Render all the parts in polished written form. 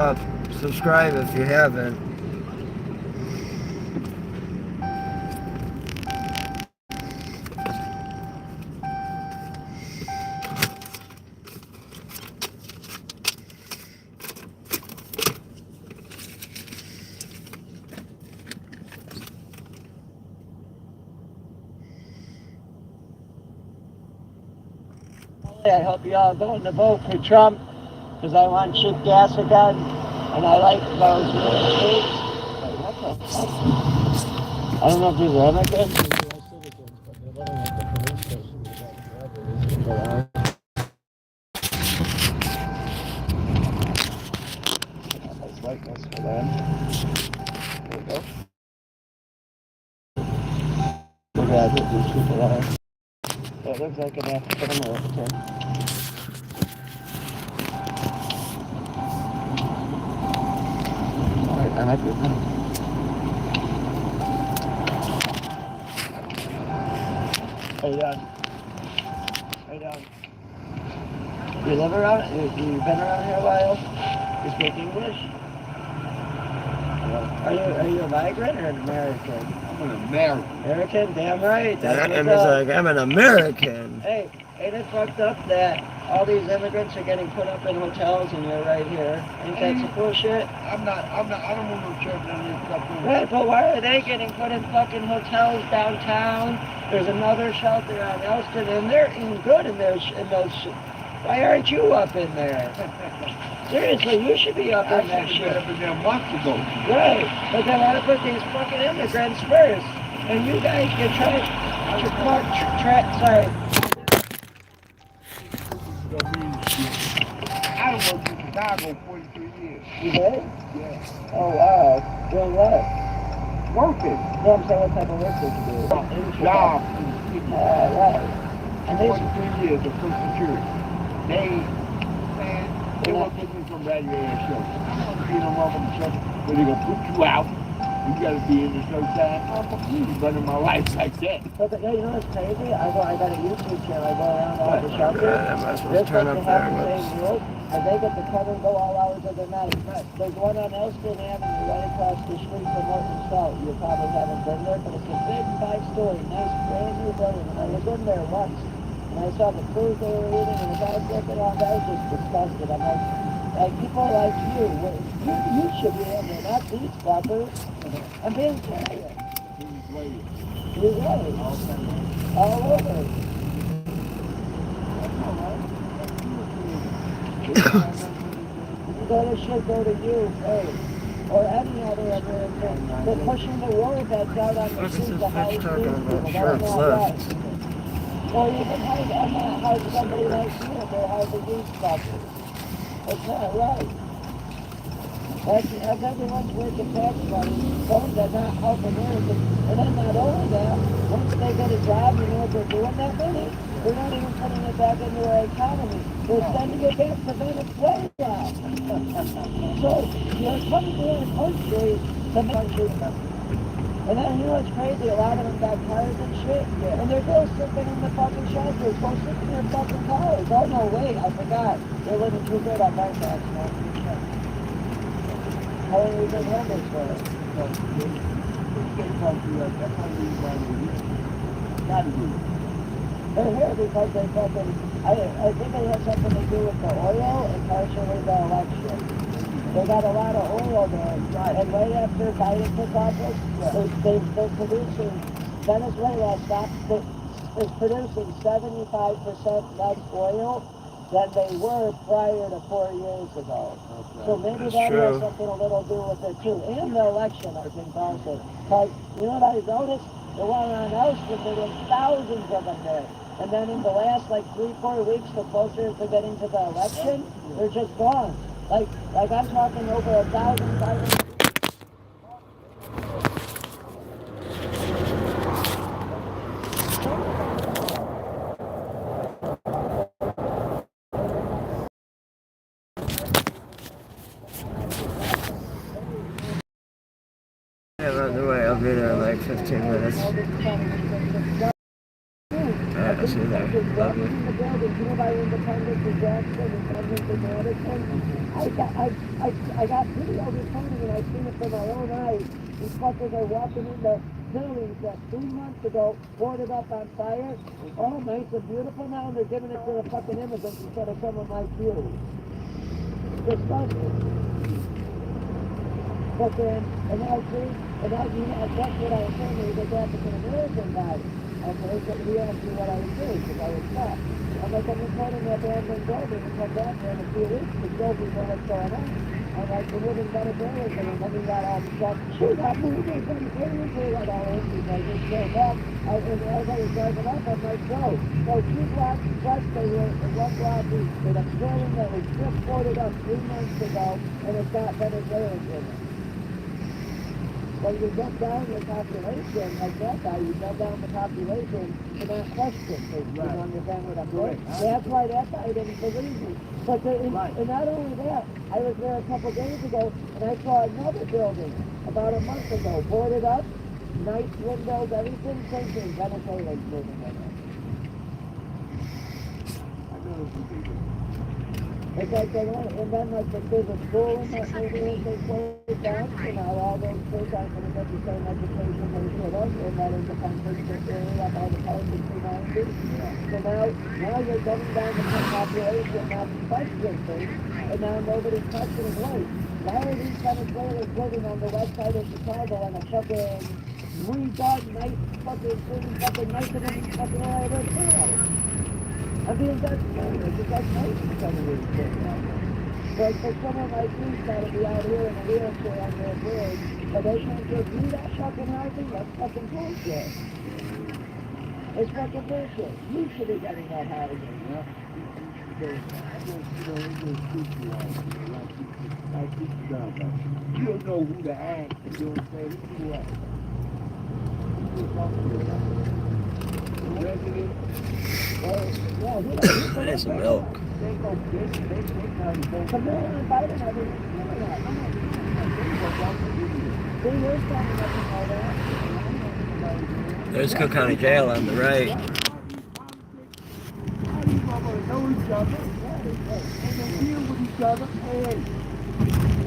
Subscribe if you haven't. I hope you all going to vote for Trump because I want cheap gas again, and I like those new streets. Wait, what the fuck? I don't know if these are immigrants or U.S. citizens, but they're living at the police station. Let's like this for them. There we go. Look at these people are. It looks like an African American. I might be. Hey, Hey, you live around? You've been around here a while? You speak English? Are you a migrant or an American? I'm an American. American? Damn right. That's and it's like, I'm an American. Hey, ain't it fucked up that all these immigrants are getting put up in hotels and you're right here? Ain't that some bullshit? I don't want no children in this stuff. Right, but why are they getting put in fucking hotels downtown? There's another shelter on Elston, and they're eating good in those. Why aren't you up in there? Seriously, you should be up in that shit. Up in there months ago. Right, but they want to put these fucking immigrants first, and you guys can try. Sorry. I worked in Chicago 43 years. You did? Yeah. Oh wow. Doing what? Working. No, I'm saying what type of work did you do? Job. Right. And 43 years of Social Security. They won't take me from that show. I'm going to be in a motherfucking show where they're going to put you out. You got to be in this no time. I'm running my life like that. But you know what's crazy? I got a YouTube channel. I go around all the shelters. They're supposed to turn up there. And they get to come and go all hours of the night. There's one on Elston Avenue right across the street from Morton Salt. You probably haven't been there, but it's a big 5-story, nice brand new building. And I was in there once, and I saw the food they were eating, and the guys looking on. I was just disgusted. I'm like people like you should be in there, not these fuckers. I'm being serious. He's right. All over. That should go to you first, or any other American. They're pushing the war that's out on the streets of high people. That's not right. Or even how somebody like you, they're how the youth suffers. That's not right. That's everyone's working tax money. Those that not help Americans. And then not only that, once they get a job, you know what they're doing that money? They're not even putting it back into our economy. They're sending it back to Venezuela. So you're coming to our country to make country. And then you know what's crazy? A lot of them got cars and shit. Yeah. And they're still sitting in the fucking shelters. Go sit in their fucking cars. Oh no, wait, I forgot. They're living too good on my tax, man. How long have you been homeless for? Not you. They're here because they fucking, I think it has something to do with the oil and partially the election. They got a lot of oil there, and right after Biden took office, they're producing, Venezuela is producing 75% less oil than they were prior to 4 years ago. Okay. So maybe that has something a little to do with it too. And the election, I think, also. Because, you know what I noticed? The one on Elston, there were thousands of them there. And then in the last, 3-4 weeks, the closer to getting to the election, they're just gone. Like I'm talking over 1,500. Yeah, by the way, I'll be there in like 15 minutes. see there. Just walking Lovely. in the building, you know, by Independence and Jackson, Independence and Madison. I got video recording and I seen it with my own eyes. These fuckers are walking in the buildings that 3 months ago boarded up on fire. All nice and beautiful now, and they're giving it to the fucking immigrants instead of someone like you. Disgusting. But then, and I see, and I, you know, that's what I was saying, he was an African American guy. Okay, so he asked me what I was doing, because I was fat. I'm like, I'm recording that abandoned building and come back there in a few weeks to show people what's going on. I'm like, the woman got a building, and then he got all stuff. She got moving from the building, she got all empty, I just came back. And as I was driving up, I'm like, whoa. So 2 blocks west of here, and 1 block east, in a building that was just boarded up 3 months ago, and it's got Venezuelans in it. When you get down the population, like that guy, you get down the population to that question. You understand what I'm saying? That's why that guy didn't believe me. But and not only that, I was there a couple days ago, and I saw another building about a month ago, boarded up, nice windows, everything, same thing, Venezuelans living in it. It's like they want, and then like there's a school in that neighborhood they closed down, so now all those kids aren't going to get the same education they should have in that independent area by the time the 290s. So now you're dumbing down the population, not question things, and now nobody's questioning, wait, why are these Venezuelans living on the west side of Chicago on a fucking redone, nice fucking thing, fucking nicer than fucking all I ever saw? I mean, that's nice. That's nice for some of these things. But for someone like me, got to be out here in a wheelchair on their bridge, but they can't give you that fucking housing, that's fucking bullshit. It's fucking bullshit. You should be getting that housing. Yeah. You don't know who to ask. You don't say who to ask. Nice milk. There's Cook County Jail on the right. Know each other, and they deal with each other, and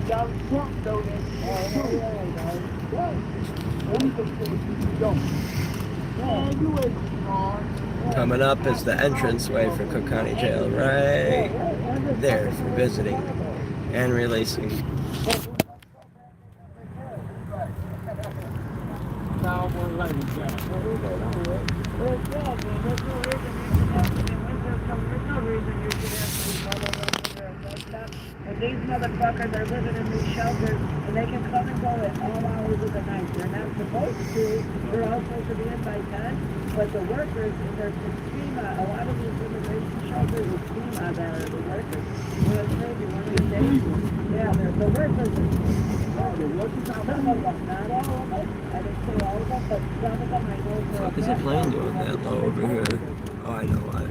y'all Trump know that. You don't. Man, you ain't on. Coming up is the entranceway for Cook County Jail, right there for visiting and releasing. Now I'm gonna like it. And these motherfuckers are living in these shelters, and they can come and go at all hours of the night. They're not supposed to. They're all supposed to be in by 10. But the workers, there's schema. A lot of these immigration shelters is schema that are the workers. You know, it's crazy. One of these days, yeah, the workers. Some of them, not all of them. I didn't say all of them, but some of them I know for a What is the plane doing that low over here? Oh, I know why.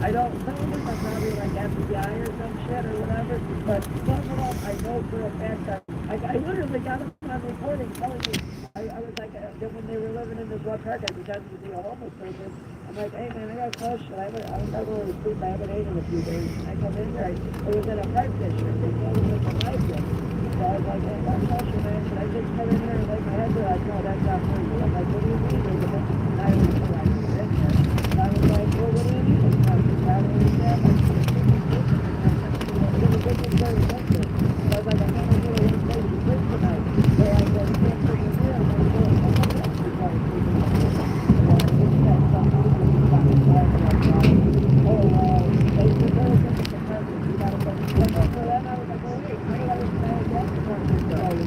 I don't, some of them are probably like FBI or some shit or whatever, but some of them I know for a fact that, I literally got them on recording telling me, I was like, when they were living in this one park, I pretended to be a homeless person. I'm like, hey man, I got a question. I was never really sleep, I haven't ate in a few days. I come in here, it was in a park district, they told me it's a life gift. So I was like, hey, got a question, man, should I just come in here and lay my head there? I no, that's not for you. I'm like, what do you mean? There's a bunch of islands that I was in there. I was like, well, what do you mean? I was just out of the exam. I was like, I'm not going to play the sleep tonight. So I said, you can't sleep in here. I'm going to go and come up with you guys sleeping in here. So I just got something to do about it. They said, no, it's just a present. You got to go to sleep. So then I was like, well, wait, how do I understand that? How do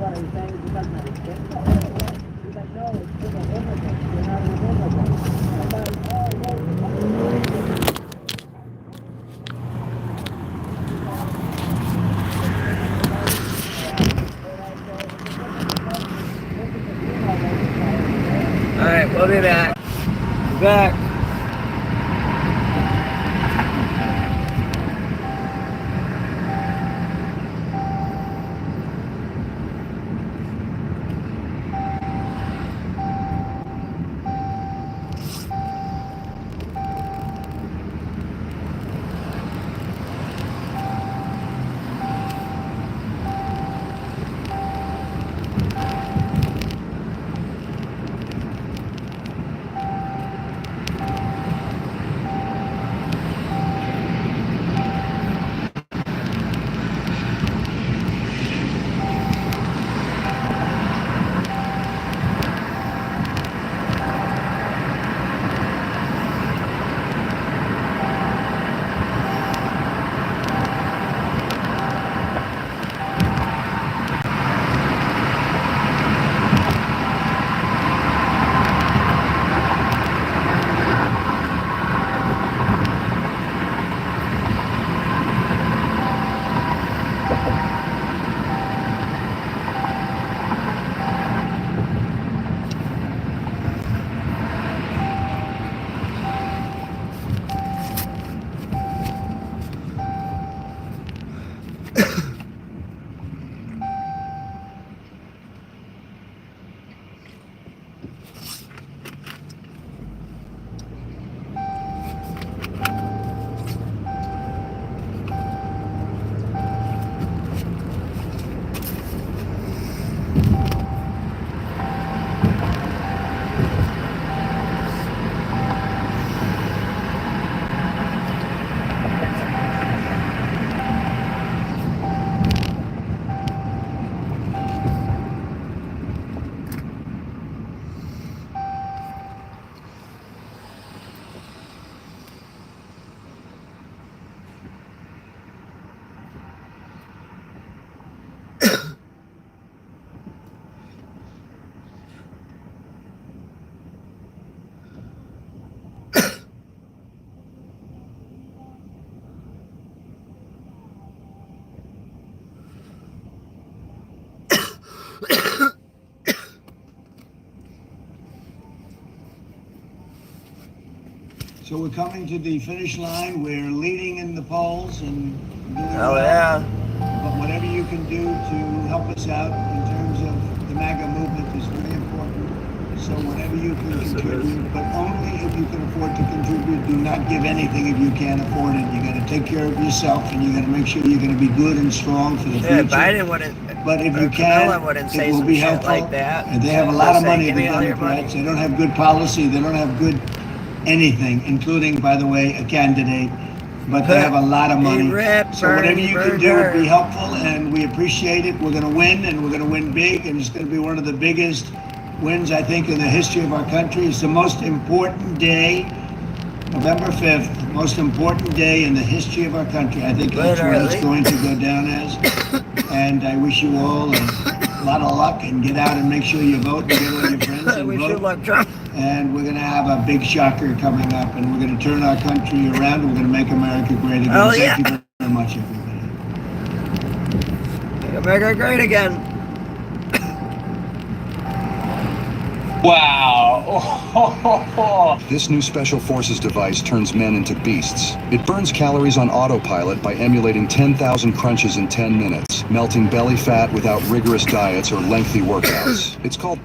what I'm saying is because my skin color or what? He's like, no, it's for the immigrants. You're not an immigrant. I'm like, Alright, we'll be back. Back. So we're coming to the finish line. We're leading in the polls and doing Oh, well. yeah. But whatever you can do to help us out in terms of the MAGA movement is very important. So whatever you can contribute, but only if you can afford to contribute. Do not give anything if you can't afford it. You got to take care of yourself, and you got to make sure you're going to be good and strong for the Yeah, future. Biden wouldn't. But if or you Camilla can, wouldn't it say will some be shit helpful. like that. And they have a lot of They'll say, money, "Give the me all your Democrats. money." They don't have good policy. They don't have good anything, including, by the way, a candidate. But they have a lot of money. So whatever you can do would be helpful, and we appreciate it. We're going to win, and we're going to win big, and it's going to be one of the biggest wins, I think, in the history of our country. It's the most important day, November 5th, most important day in the history of our country. I think that's what it's going to go down as. And I wish you all a lot of luck, and get out and make sure you vote and get all your friends and We should vote. love Trump. And we're going to have a big shocker coming up, and we're going to turn our country around. We're going to make America great again. Oh, Thank yeah. you very much, everybody. Make America great again. Wow. This new Special Forces device turns men into beasts. It burns calories on autopilot by emulating 10,000 crunches in 10 minutes, melting belly fat without rigorous diets or lengthy workouts. It's called...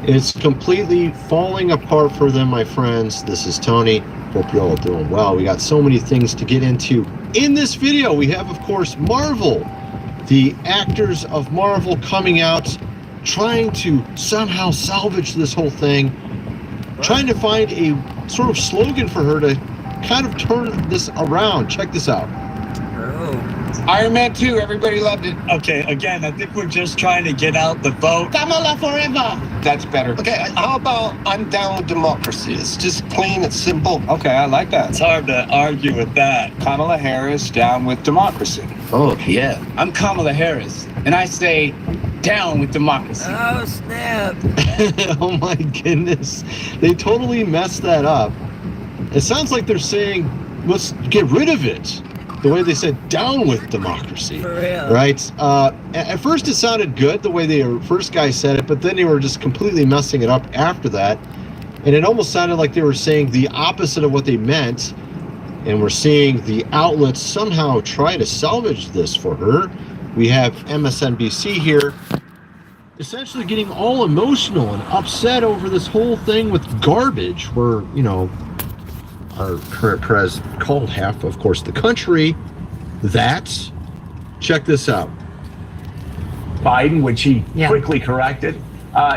It's completely falling apart for them, my friends. This is Tony. Hope you all are doing well. We got so many things to get into in this video. We have, of course, Marvel. The actors of Marvel coming out, trying to somehow salvage this whole thing, trying to find a sort of slogan for her to kind of turn this around. Check this out. Iron Man 2, everybody loved it. Okay, again, I think we're just trying to get out the vote. Kamala forever. That's better. Okay, how about I'm down with democracy? It's just plain and simple. Okay, I like that. It's hard to argue with that. Kamala Harris down with democracy. Oh, yeah. I'm Kamala Harris, and I say down with democracy. Oh, snap. Oh my goodness. They totally messed that up. It sounds like they're saying, let's get rid of it. The way they said down with democracy. For real. Right? At first it sounded good the way the first guy said it, but then they were just completely messing it up after that. And it almost sounded like they were saying the opposite of what they meant. And we're seeing the outlets somehow try to salvage this for her. We have MSNBC here essentially getting all emotional and upset over this whole thing with garbage, where, you know, our current pres called half, of course, the country that. Check this out. Biden, which he quickly corrected,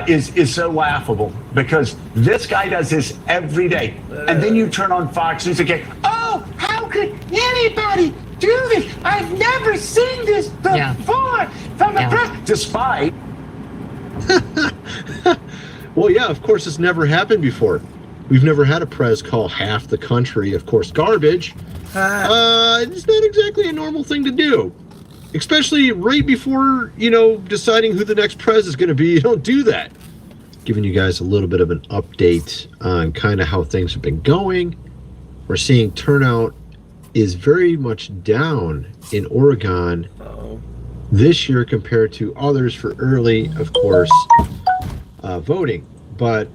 is so laughable, because this guy does this every day. And then you turn on Fox News again. Oh, how could anybody do this? I've never seen this before from the press. Despite. Well, yeah, of course, it's never happened before. We've never had a prez call half the country, of course, garbage. It's not exactly a normal thing to do. Especially right before, you know, deciding who the next prez is going to be. You don't do that. Giving you guys a little bit of an update on kind of how things have been going. We're seeing turnout is very much down in Oregon this year compared to others for early, of course, voting. But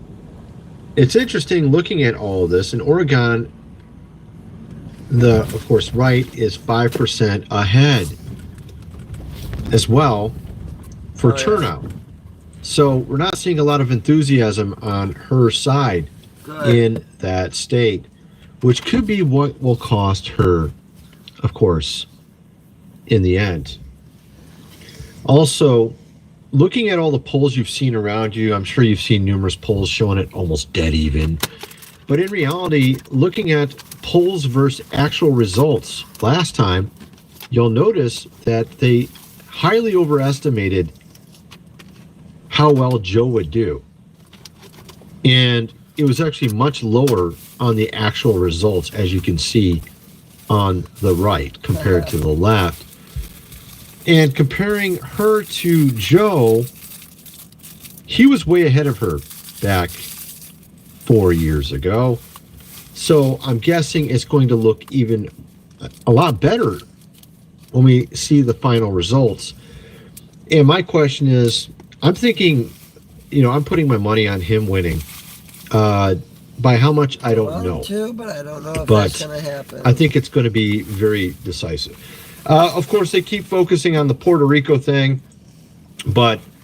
it's interesting looking at all of this. In Oregon, the, of course, right is 5% ahead as well for turnout. So we're not seeing a lot of enthusiasm on her side in that state, which could be what will cost her, of course, in the end. Also, looking at all the polls you've seen around you, I'm sure you've seen numerous polls showing it almost dead even. But in reality, looking at polls versus actual results last time, you'll notice that they highly overestimated how well Joe would do. And it was actually much lower on the actual results, as you can see on the right compared to the left. And comparing her to Joe, he was way ahead of her back 4 years ago. So I'm guessing it's going to look even a lot better when we see the final results. And my question is, I'm thinking, you know, I'm putting my money on him winning. By how much, I don't know. Too, but I don't know if But that's going to happen. I think it's going to be very decisive. Of course, they keep focusing on the Puerto Rico thing, but